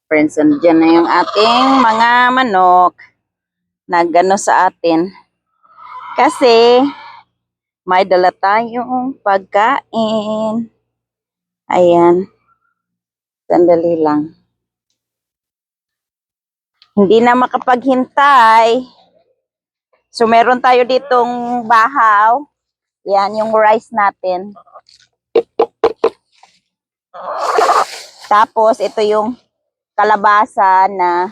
Friends, andyan na yung ating mga manok. Nagano sa atin. Kasi, may dala tayong pagkain. Ayan. Sandali lang. Hindi na makapaghintay. So, meron tayo ditong bahaw. Yan, yung rice natin. Tapos, ito yung kalabasa na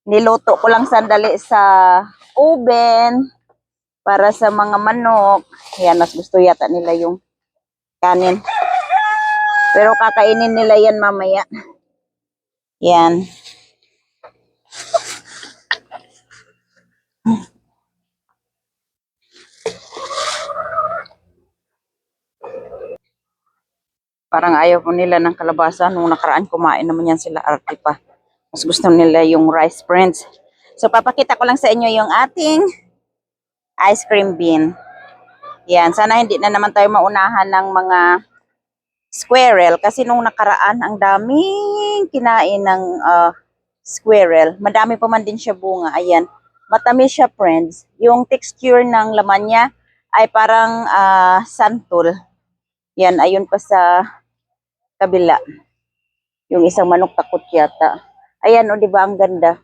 niluto ko lang sandali sa oven para sa mga manok. Yan, mas gusto yata nila yung kanin. Pero kakainin nila yan mamaya. Yan. Parang ayaw po nila ng kalabasa. Nung nakaraan kumain naman yan sila, arte pa. Mas gusto nila yung rice, friends. So, papakita ko lang sa inyo yung ating ice cream bean. Yan. Sana hindi na naman tayo maunahan ng mga squirrel. Kasi nung nakaraan, ang daming kinain ng squirrel. Madami pa man din siya bunga. Ayan. Matamis siya, friends. Yung texture ng laman niya ay parang santol. Yan. Ayun pa sa kabila. Yung isang manok takot yata. Ayan, o, di ba ang ganda?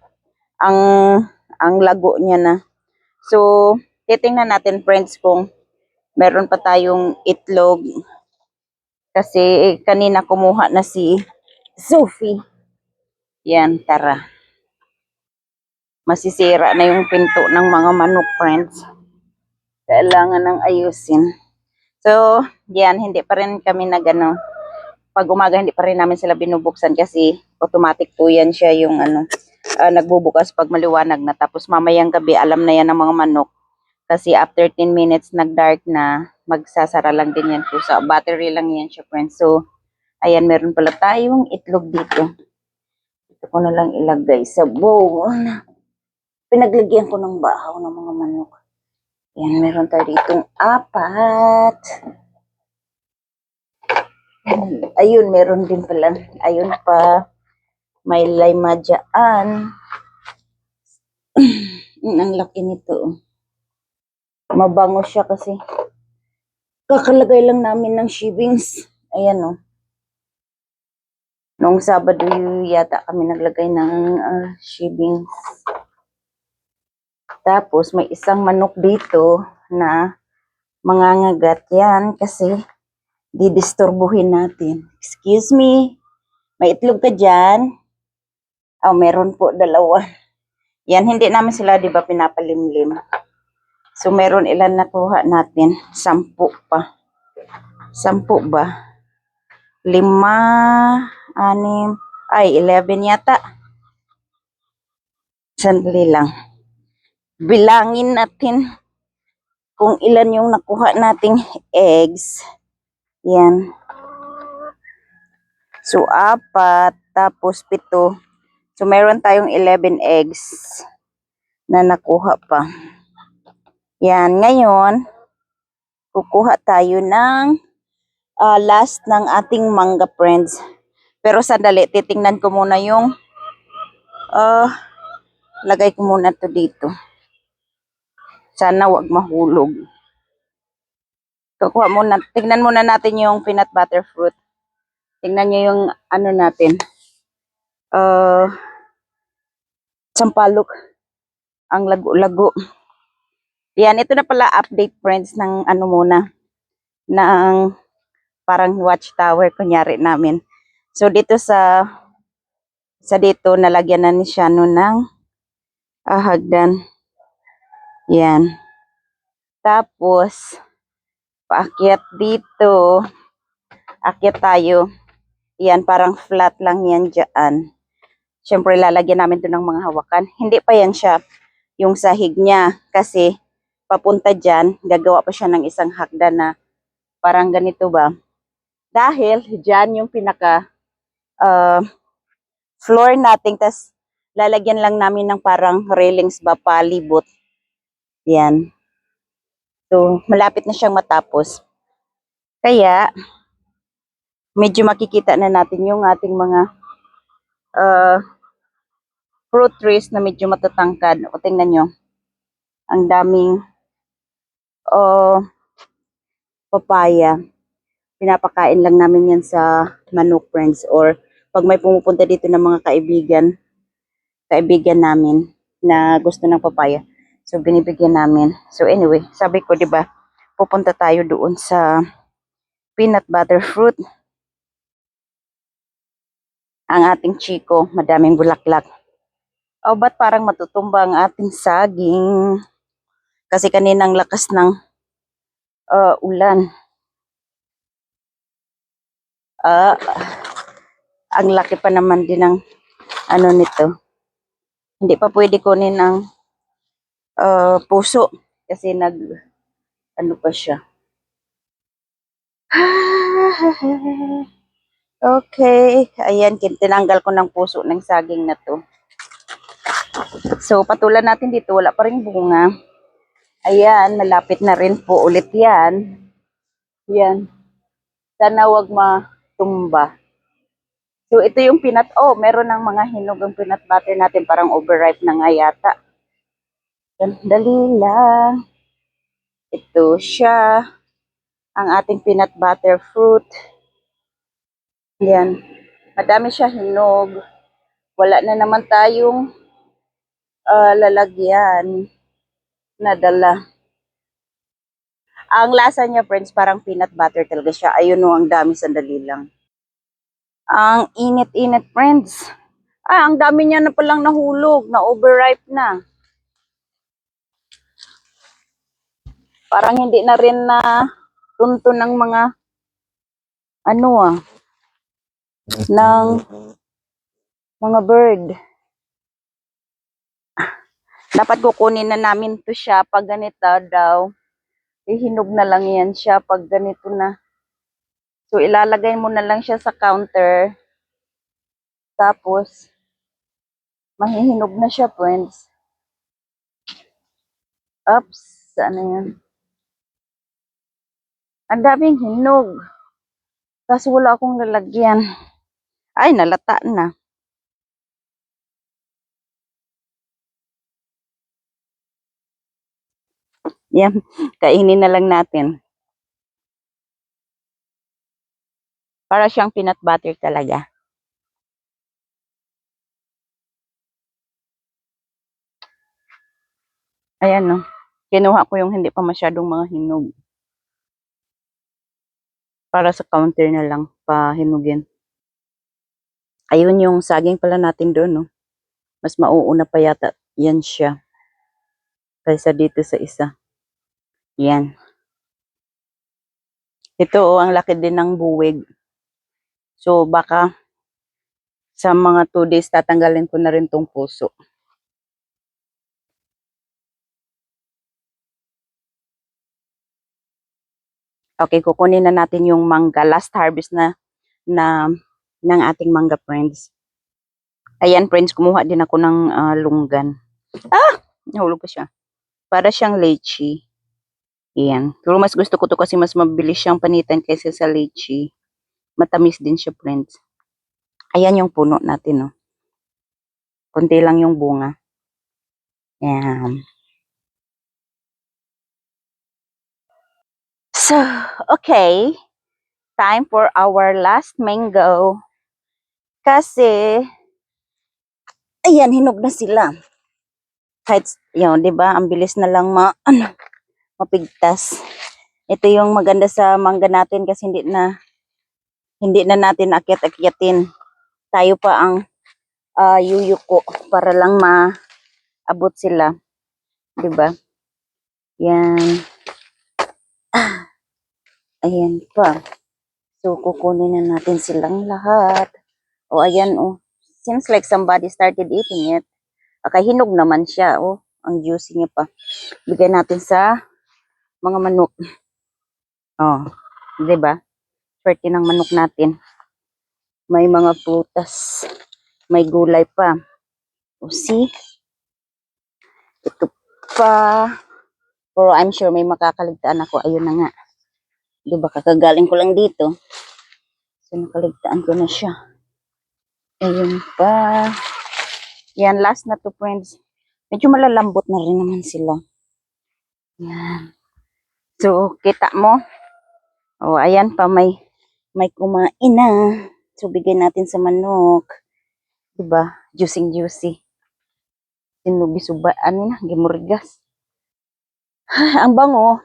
Ang lago niya na. So, titingnan natin, friends, kung meron pa tayong itlog. Kasi kanina kumuha na si Sophie. Yan, tara. Masisira na yung pinto ng mga manok, friends. Kailangan ng ayusin. So, yan, hindi pa rin kami nagano. Pag umaga, hindi pa rin namin sila binubuksan kasi automatic po yan siya yung nagbubukas pag maliwanag na. Tapos mamayang gabi, alam na yan ng mga manok. Kasi after 10 minutes, nag-dark na, magsasara lang din yan po. Sa battery lang yan siya, friends. So, ayan, meron pala tayong itlog dito. Ito ko na lang ilagay sa bowl. Pinaglagyan ko ng bahaw ng mga manok. Ayan, meron tayo ditong 4. Ayun, meron din pala. Ayun pa. May lima dyan. Ang laki nito. Mabango siya kasi. Kakalagay lang namin ng shavings. Ayan, o. Noong Sabado yata kami naglagay ng shavings. Tapos may isang manok dito na mangangagat yan kasi didisturbuhin natin. Excuse me. May itlog ka dyan? Oh, meron po 2. Yan, hindi namin sila, di ba, pinapalimlim. So, meron ilan nakuha natin? 10 pa. 10 ba? 5, 6, ay, 11 yata. Sandali lang. Bilangin natin kung ilan yung nakuha nating eggs. Yan. So, 4, tapos 7. So, meron tayong 11 eggs na nakuha pa. Yan. Ngayon, kukuha tayo ng last ng ating mangga, friends. Pero sandali, titingnan ko muna yung lagay ko muna to dito. Sana wag mahulog. Kukuha muna, tingnan muna natin yung peanut butter fruit. Tingnan nyo yung ano natin. Sampalok. Ang lago-lago. Yan, ito na pala update, friends, ng ano muna. Ng parang watchtower, kunyari namin. So, dito sa dito, nalagyan na ni siya no ng hagdan. Yan. Tapos, paakyat dito. Akyat tayo. Yan, parang flat lang yan dyan. Siyempre, lalagyan namin to ng mga hawakan. Hindi pa yan siya yung sahig niya. Kasi, papunta dyan, gagawa pa siya ng isang hagdan na parang ganito ba. Dahil, dyan yung pinaka floor natin. Tas, lalagyan lang namin ng parang railings ba, palibot. Yan. So, malapit na siyang matapos. Kaya, medyo makikita na natin yung ating mga uh, fruit trees na medyo matatangkad. O tingnan nyo, ang daming uh, papaya. Pinapakain lang namin yan sa manok, friends, or pag may pumupunta dito ng mga kaibigan namin na gusto ng papaya. So, binibigyan namin. So, anyway, sabi ko, di ba, pupunta tayo doon sa peanut butter fruit. Ang ating chiko, madaming bulaklak. O, ba't parang matutumba ang ating saging? Kasi kaninang lakas ng ulan. Ang laki pa naman din ng ano nito. Hindi pa pwede kunin ang puso kasi ano pa siya. Okay, ayan, tinanggal ko ng puso ng saging na to. So, patulan natin dito, wala pa rin bunga. Ayan, malapit na rin po ulit yan. Yan. Sana wag matumba. So, ito yung meron ng mga hinog ang peanut butter natin, parang overripe na nga yata. Dali lang. Ito siya, ang ating peanut butter fruit. Yan. Madami siya hinog. Wala na naman tayong lalagyan na dala. Ang lasa niya, friends, parang peanut butter talaga siya. Ayun o, ang dami, sandali lang. Ang init-init, friends. Ang dami niya na palang nahulog, na overripe na. Parang hindi na rin na tunto ng mga ng mga bird. Dapat kukunin na namin to siya pag ganito daw. Ihinog na lang yan siya pag ganito na. So, ilalagay mo na lang siya sa counter. Tapos, mahihinog na siya, friends. Oops, ano yan? Ang daming hinog. Kasi wala akong lalagyan. Ay, nalata na. Yan, kainin na lang natin. Para siyang peanut butter talaga. Ayan, no. Kinuha ko yung hindi pa masyadong mga hinog. Para sa counter na lang pahinugin. Ayun yung saging pala natin doon, no. Mas mauuna pa yata yan siya. Kaysa dito sa isa. Yan. Ito, ang laki din ng buwig. So, baka sa mga 2 days tatanggalin ko na rin tong puso. Okay, kukunin na natin yung mangga. Last harvest na ng ating mangga, friends. Ayan, friends, kumuha din ako ng lunggan. Nahulog pa siya. Para siyang lychee. Ayan. Pero mas gusto ko to kasi mas mabilis siyang panitan kaysa sa lychee. Matamis din siya, friends. Ayan yung puno natin, no. Kunti lang yung bunga. Ayan. So, okay. Time for our last mango. Kasi, ayan, hinog na sila. Kahit, yun, di ba? Ang bilis na lang mapigtas. Ito yung maganda sa mangga natin kasi hindi na natin akyat-akyatin. Tayo pa ang yuyuko para lang maabot sila. Di ba? Yan. Ayan pa. So, kukunin na natin silang lahat. O, ayan, oh. Seems like somebody started eating it. Hinog naman siya, oh. Ang juicy niya pa. Bigyan natin sa mga manok. Oh, di ba? Swerte ng manok natin. May mga prutas. May gulay pa. O, see? Ito pa. Pero I'm sure may makakaligtaan ako. Ayun na nga. Di ba? Kakagaling ko lang dito. So, nakaligtaan ko na siya. Ayun pa. Yan, last na to, friends. Medyo malalambot na rin naman sila. Yan. So, kita mo. O, ayan pa, may kumain na. So, bigay natin sa manok. Diba? Juicy. Sinubi-suba, ano na, gimurgas. Ang bango.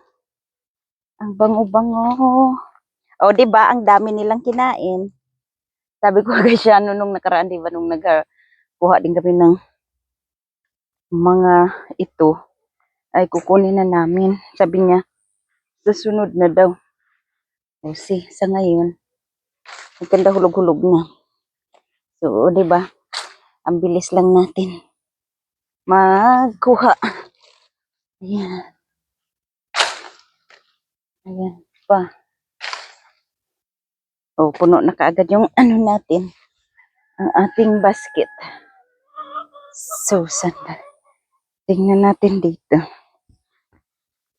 Ang bango-bango. O, diba? Ang dami nilang kinain. Sabi ko kay siya nung nakaraan, diba? Nung nagkuha din kami ng mga ito, ay kukunin na namin. Sabi niya, susunod na daw. O, sa ngayon, maganda hulog-hulog na. So, diba? Ang bilis lang natin magkuha. Ayan. Ayan pa. O, puno na kaagad yung ano natin. Ang ating basket. So, sandali. Tingnan natin dito.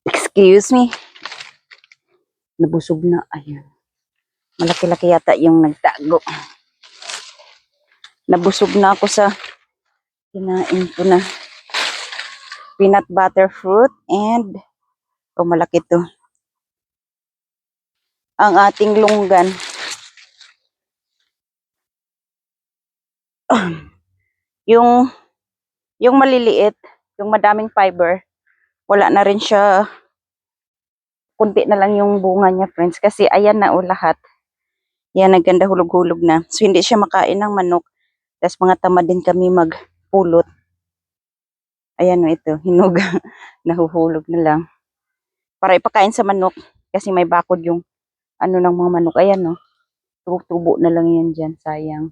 Excuse me. Nabusog na. Ayan. Malaki-laki yata yung nagtago. Nabusog na ako sa kinain ko na peanut butter fruit and malaki to. Ang ating lunggan. yung maliliit, yung madaming fiber, wala na rin siya. Kunti na lang yung bunga niya, friends. Kasi ayan na lahat. Yan, naganda hulog-hulog na. So, hindi siya makain ng manok. Tapos mga tamad din kami magpulot. Ayan ito, hinog. Nahuhulog na lang. Para ipakain sa manok. Kasi may bakod yung ano ng mga manok. Ayan no. Tubo na lang yan dyan. Sayang.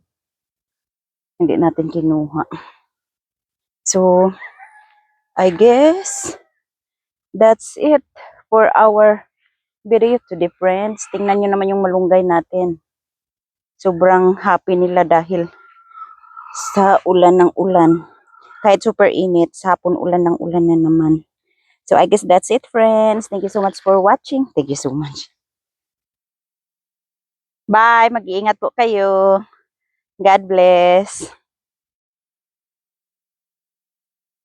Hindi natin kinuha. So, I guess that's it for our video today, friends. Tingnan nyo naman yung malunggay natin. Sobrang happy nila dahil sa ulan ng ulan. Kahit super init, sa hapon ulan ng ulan na naman. So, I guess that's it, friends. Thank you so much for watching. Thank you so much. Bye! Mag-iingat po kayo. God bless.